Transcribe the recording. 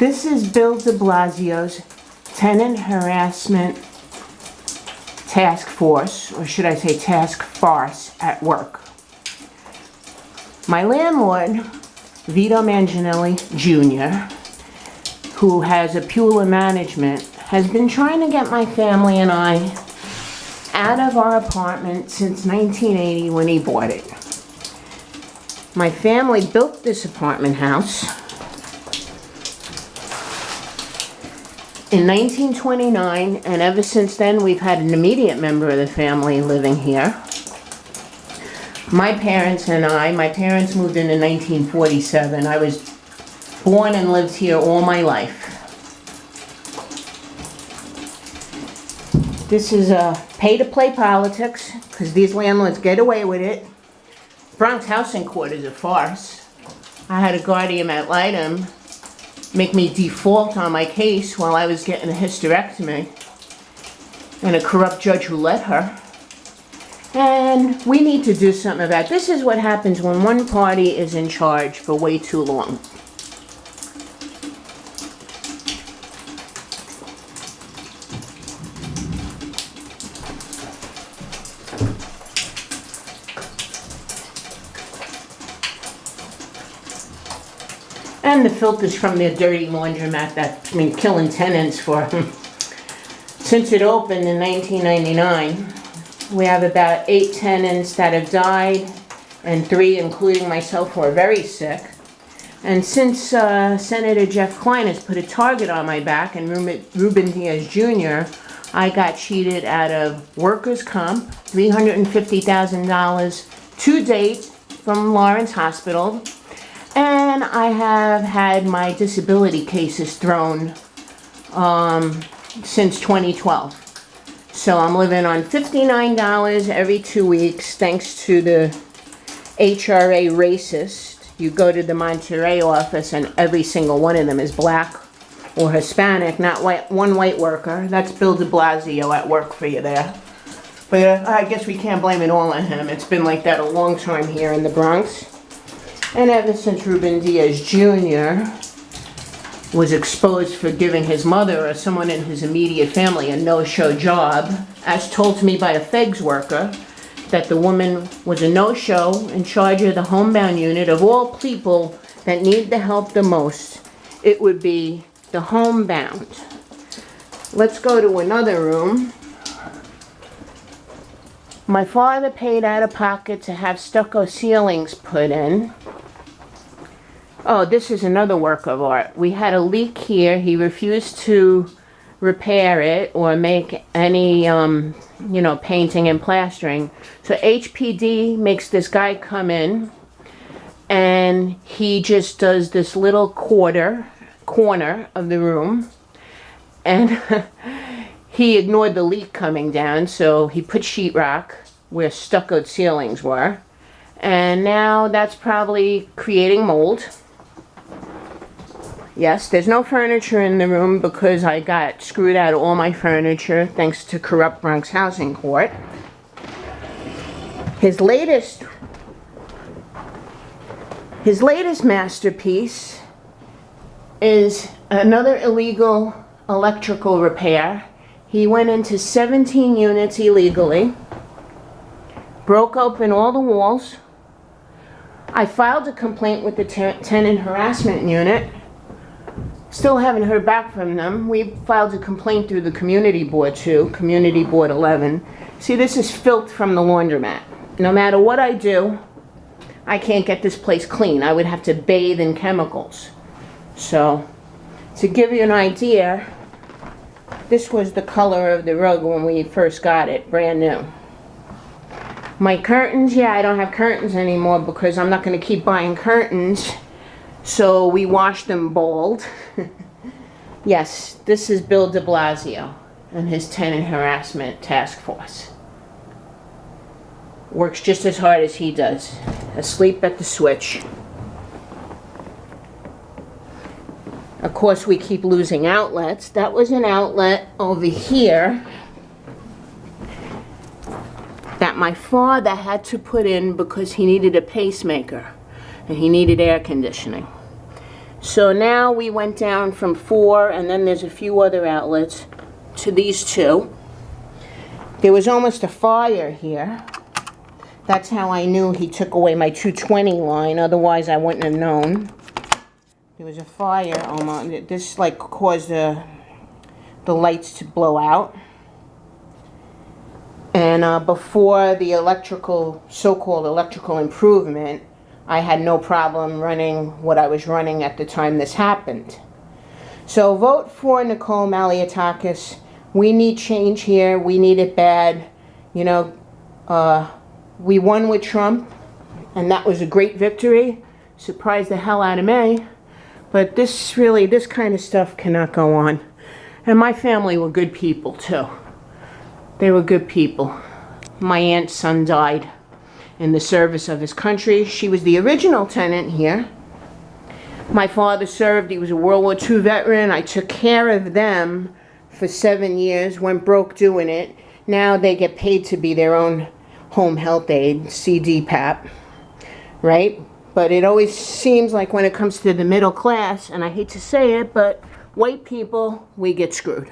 This is Bill de Blasio's Tenant Harassment Task Force, or should I say Task Farce at work. My landlord, Vito Manginelli Jr., who has a Pula Management, has been trying to get my family and I out of our apartment since 1980 when he bought it. My family built this apartment house in 1929, and ever since then we've had an immediate member of the family living here. My parents and my parents moved in 1947. I was born and lived here all my life. This is pay-to-play politics, because these landlords get away with it. Bronx Housing Court is a farce. I had a guardian ad litem make me default on my case while I was getting a hysterectomy, and a corrupt judge who let her. And we need to do something about it. This is what happens when one party is in charge for way too long. And the filters from their dirty laundromat that's been killing tenants for since it opened in 1999. We have about 8 tenants that have died, and 3, including myself, who are very sick. And since Senator Jeff Klein has put a target on my back, and Ruben Diaz Jr., I got cheated out of workers' comp, $350,000 to date from Lawrence Hospital. And I have had my disability cases thrown since 2012. So I'm living on $59 every 2 weeks, thanks to the HRA racist. You go to the Monterey office and every single one of them is black or Hispanic, not white, one white worker. That's Bill de Blasio at work for you there. But I guess we can't blame it all on him. It's been like that a long time here in the Bronx. And ever since Ruben Diaz Jr. was exposed for giving his mother or someone in his immediate family a no-show job, as told to me by a FEGS worker, that the woman was a no-show in charge of the homebound unit. Of all people that need the help the most, it would be the homebound. Let's go to another room. My father paid out of pocket to have stucco ceilings put in. Oh, this is another work of art. We had a leak here. He refused to repair it or make any, painting and plastering. So HPD makes this guy come in, and he just does this little corner of the room, and he ignored the leak coming down, so he put sheetrock where stuccoed ceilings were, and now that's probably creating mold. Yes, there's no furniture in the room because I got screwed out of all my furniture thanks to corrupt Bronx Housing Court. His latest masterpiece is another illegal electrical repair. He went into 17 units illegally, broke open all the walls. I filed a complaint with the tenant harassment unit. Still haven't heard back from them. We filed a complaint through the community board too, Community Board 11. See, this is filth from the laundromat. No matter what I do, I can't get this place clean. I would have to bathe in chemicals. So, to give you an idea, this was the color of the rug when we first got it, brand new. My curtains, yeah, I don't have curtains anymore because I'm not going to keep buying curtains. So we washed them bald. Yes, this is Bill de Blasio and his tenant harassment task force. Works just as hard as he does. Asleep at the switch. Of course, we keep losing outlets. That was an outlet over here that my father had to put in because he needed a pacemaker and he needed air conditioning. So now we went down from 4, and then there's a few other outlets, to these 2. There was almost a fire here. That's how I knew he took away my 220 line, otherwise I wouldn't have known. There was a fire almost. This like caused the lights to blow out. And before the so-called electrical improvement, I had no problem running what I was running at the time this happened. So vote for Nicole Malliotakis. We need change here. We need it bad. You know, we won with Trump, and that was a great victory. Surprised the hell out of me. But this kind of stuff cannot go on. And my family were good people, too. They were good people. My aunt's son died in the service of his country. She was the original tenant here. My father served. He was a World War II veteran. I took care of them for 7 years, went broke doing it. Now they get paid to be their own home health aide, CDPAP, right? But it always seems like when it comes to the middle class, and I hate to say it, but white people, we get screwed.